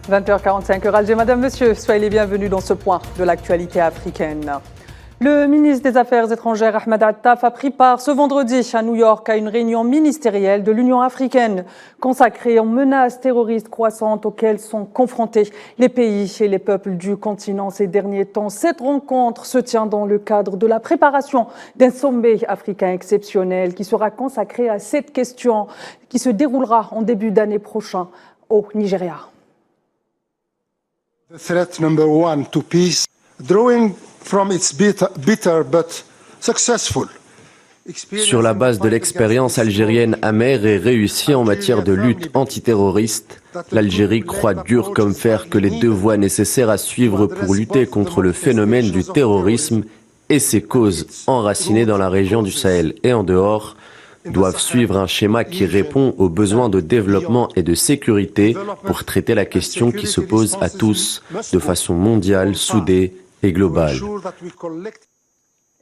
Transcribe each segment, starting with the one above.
20h45, Alger. Madame, Monsieur, soyez les bienvenus dans ce point de l'actualité africaine. Le ministre des Affaires étrangères, Ahmed Attaf, a pris part ce vendredi à New York à une réunion ministérielle de l'Union africaine consacrée aux menaces terroristes croissantes auxquelles sont confrontés les pays et les peuples du continent ces derniers temps. Cette rencontre se tient dans le cadre de la préparation d'un sommet africain exceptionnel qui sera consacré à cette question qui se déroulera en début d'année prochain au Nigeria. The threat number one to peace, drawing from its bitter but successful. Sur la base de l'expérience algérienne amère et réussie en matière de lutte antiterroriste, l'Algérie croit dur comme fer que les deux voies nécessaires à suivre pour lutter contre le phénomène du terrorisme et ses causes enracinées dans la région du Sahel et en dehors doivent suivre un schéma qui répond aux besoins de développement et de sécurité pour traiter la question qui se pose à tous de façon mondiale, soudée et globale.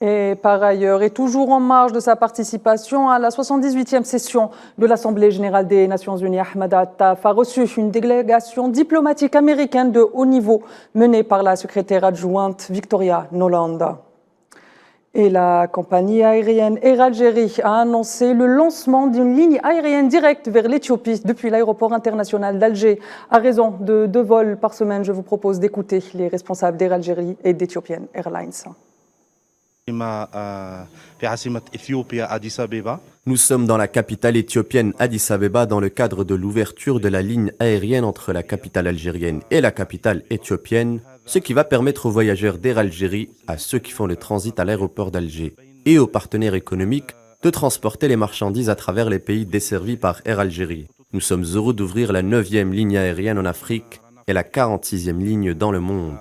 Et par ailleurs, et toujours en marge de sa participation à la 78e session de l'Assemblée générale des Nations unies, Ahmed Attaf a reçu une délégation diplomatique américaine de haut niveau menée par la secrétaire adjointe Victoria Noland. Et la compagnie aérienne Air Algérie a annoncé le lancement d'une ligne aérienne directe vers l'Éthiopie depuis l'aéroport international d'Alger. À raison de 2 vols par semaine, je vous propose d'écouter les responsables d'Air Algérie et d'Ethiopian Airlines. Nous sommes dans la capitale éthiopienne Addis Abeba dans le cadre de l'ouverture de la ligne aérienne entre la capitale algérienne et la capitale éthiopienne, ce qui va permettre aux voyageurs d'Air Algérie, à ceux qui font le transit à l'aéroport d'Alger et aux partenaires économiques de transporter les marchandises à travers les pays desservis par Air Algérie. Nous sommes heureux d'ouvrir la 9e ligne aérienne en Afrique et la 46e ligne dans le monde.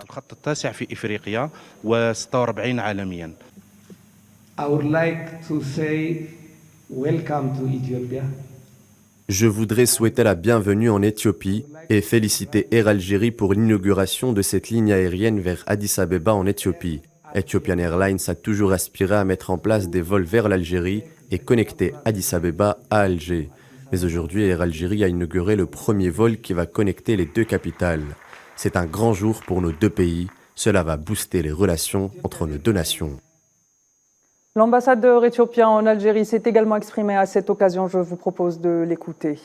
I would like to say welcome to Ethiopia. Je voudrais souhaiter la bienvenue en Éthiopie et féliciter Air Algérie pour l'inauguration de cette ligne aérienne vers Addis Abeba en Éthiopie. Ethiopian Airlines a toujours aspiré à mettre en place des vols vers l'Algérie et connecter Addis Abeba à Alger. Mais aujourd'hui, Air Algérie a inauguré le premier vol qui va connecter les deux capitales. C'est un grand jour pour nos deux pays. Cela va booster les relations entre nos deux nations. L'ambassadeur éthiopien en Algérie s'est également exprimé à cette occasion. Je vous propose de l'écouter.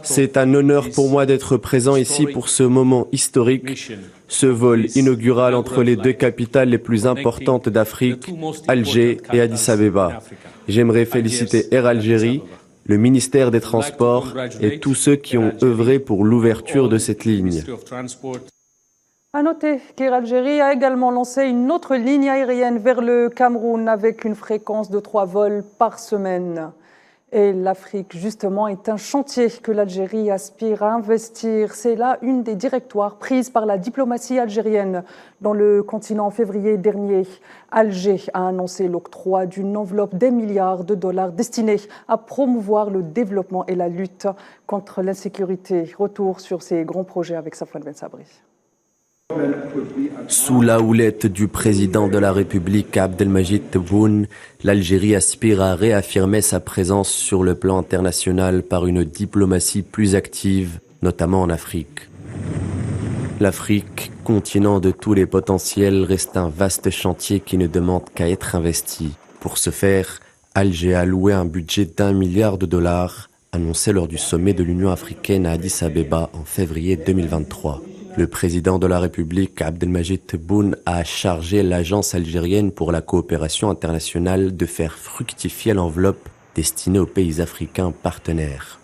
C'est un honneur pour moi d'être présent ici pour ce moment historique, ce vol inaugural entre les deux capitales les plus importantes d'Afrique, Alger et Addis Abeba. J'aimerais féliciter Air Algérie, le ministère des Transports et tous ceux qui ont œuvré pour l'ouverture de cette ligne. À noter qu'Air Algérie a également lancé une autre ligne aérienne vers le Cameroun avec une fréquence de 3 vols par semaine. Et l'Afrique, justement, est un chantier que l'Algérie aspire à investir. C'est là une des directoires prises par la diplomatie algérienne dans le continent en février dernier. Alger a annoncé l'octroi d'une enveloppe d'1 milliard de dollars destinée à promouvoir le développement et la lutte contre l'insécurité. Retour sur ces grands projets avec Safwan Ben Sabri. Sous la houlette du président de la République Abdelmajid Tebboune, l'Algérie aspire à réaffirmer sa présence sur le plan international par une diplomatie plus active, notamment en Afrique. L'Afrique, continent de tous les potentiels, reste un vaste chantier qui ne demande qu'à être investi. Pour ce faire, Alger a alloué un budget d'1 milliard de dollars, annoncé lors du sommet de l'Union africaine à Addis Abeba en février 2023. Le président de la République, Abdelmajid Tebboune, a chargé l'Agence algérienne pour la coopération internationale de faire fructifier l'enveloppe destinée aux pays africains partenaires.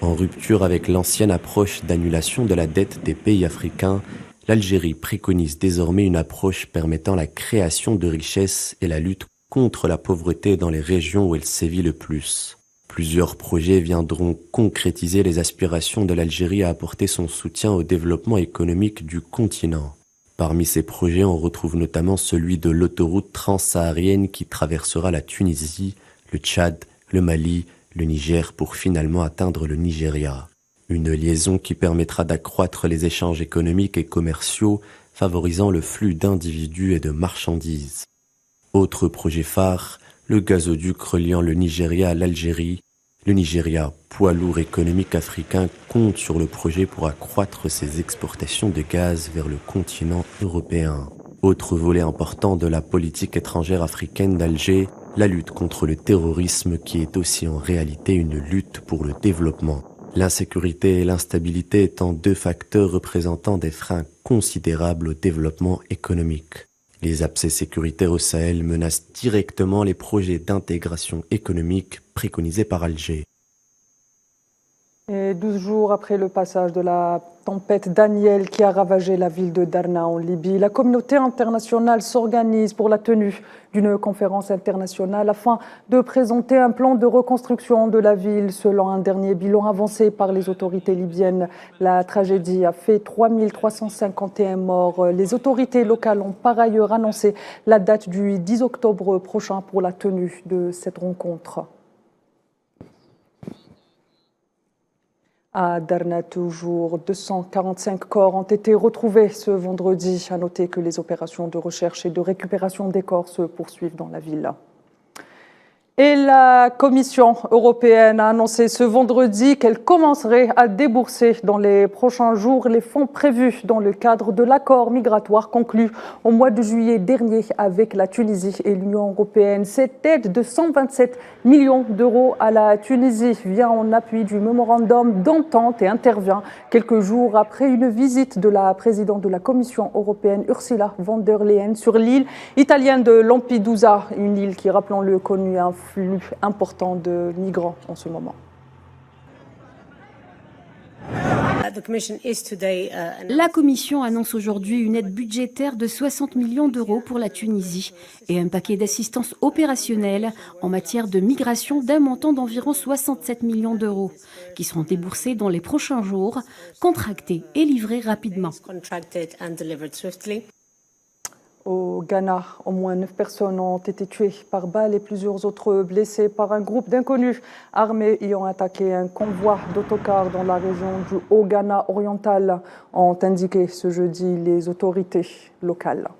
En rupture avec l'ancienne approche d'annulation de la dette des pays africains, l'Algérie préconise désormais une approche permettant la création de richesses et la lutte contre la pauvreté dans les régions où elle sévit le plus. Plusieurs projets viendront concrétiser les aspirations de l'Algérie à apporter son soutien au développement économique du continent. Parmi ces projets, on retrouve notamment celui de l'autoroute transsaharienne qui traversera la Tunisie, le Tchad, le Mali, le Niger pour finalement atteindre le Nigeria. Une liaison qui permettra d'accroître les échanges économiques et commerciaux, favorisant le flux d'individus et de marchandises. Autre projet phare, le gazoduc reliant le Nigeria à l'Algérie, Le Nigeria, poids lourd économique africain, compte sur le projet pour accroître ses exportations de gaz vers le continent européen. Autre volet important de la politique étrangère africaine d'Alger, la lutte contre le terrorisme qui est aussi en réalité une lutte pour le développement. L'insécurité et l'instabilité étant deux facteurs représentant des freins considérables au développement économique. Les abcès sécuritaires au Sahel menacent directement les projets d'intégration économique préconisés par Alger. Et 12 jours après le passage de la tempête Daniel qui a ravagé la ville de Darna en Libye, la communauté internationale s'organise pour la tenue d'une conférence internationale afin de présenter un plan de reconstruction de la ville. Selon un dernier bilan avancé par les autorités libyennes, la tragédie a fait 3351 morts. Les autorités locales ont par ailleurs annoncé la date du 10 octobre prochain pour la tenue de cette rencontre. À Darna, toujours, 245 corps ont été retrouvés ce vendredi. À noter que les opérations de recherche et de récupération des corps se poursuivent dans la ville. Et la Commission européenne a annoncé ce vendredi qu'elle commencerait à débourser dans les prochains jours les fonds prévus dans le cadre de l'accord migratoire conclu au mois de juillet dernier avec la Tunisie et l'Union européenne. Cette aide de 127 millions d'euros à la Tunisie vient en appui du mémorandum d'entente et intervient quelques jours après une visite de la présidente de la Commission européenne, Ursula von der Leyen, sur l'île italienne de Lampedusa, une île qui, rappelons-le, connue un flux important de migrants en ce moment. La Commission annonce aujourd'hui une aide budgétaire de 60 millions d'euros pour la Tunisie et un paquet d'assistance opérationnelle en matière de migration d'un montant d'environ 67 millions d'euros qui seront déboursés dans les prochains jours, contractés et livrés rapidement. Au Ghana, au moins 9 personnes ont été tuées par balles et plusieurs autres blessées par un groupe d'inconnus armés ayant attaqué un convoi d'autocars dans la région du Haut-Ghana oriental, ont indiqué ce jeudi les autorités locales.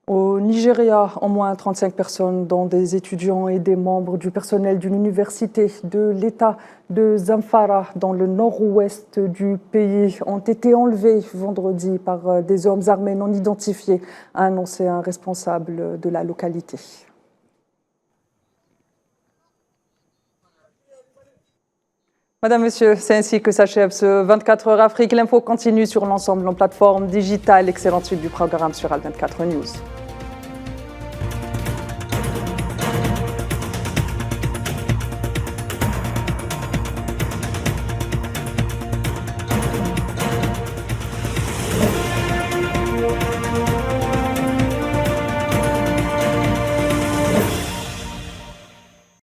Au Nigeria, au moins 35 personnes, dont des étudiants et des membres du personnel d'une université de l'État de Zamfara, dans le nord-ouest du pays, ont été enlevés vendredi par des hommes armés non identifiés, a annoncé un responsable de la localité. Madame, Monsieur, c'est ainsi que s'achève ce 24 heures Afrique. L'info continue sur l'ensemble de nos plateformes digitales. Excellente suite du programme sur Al 24 News.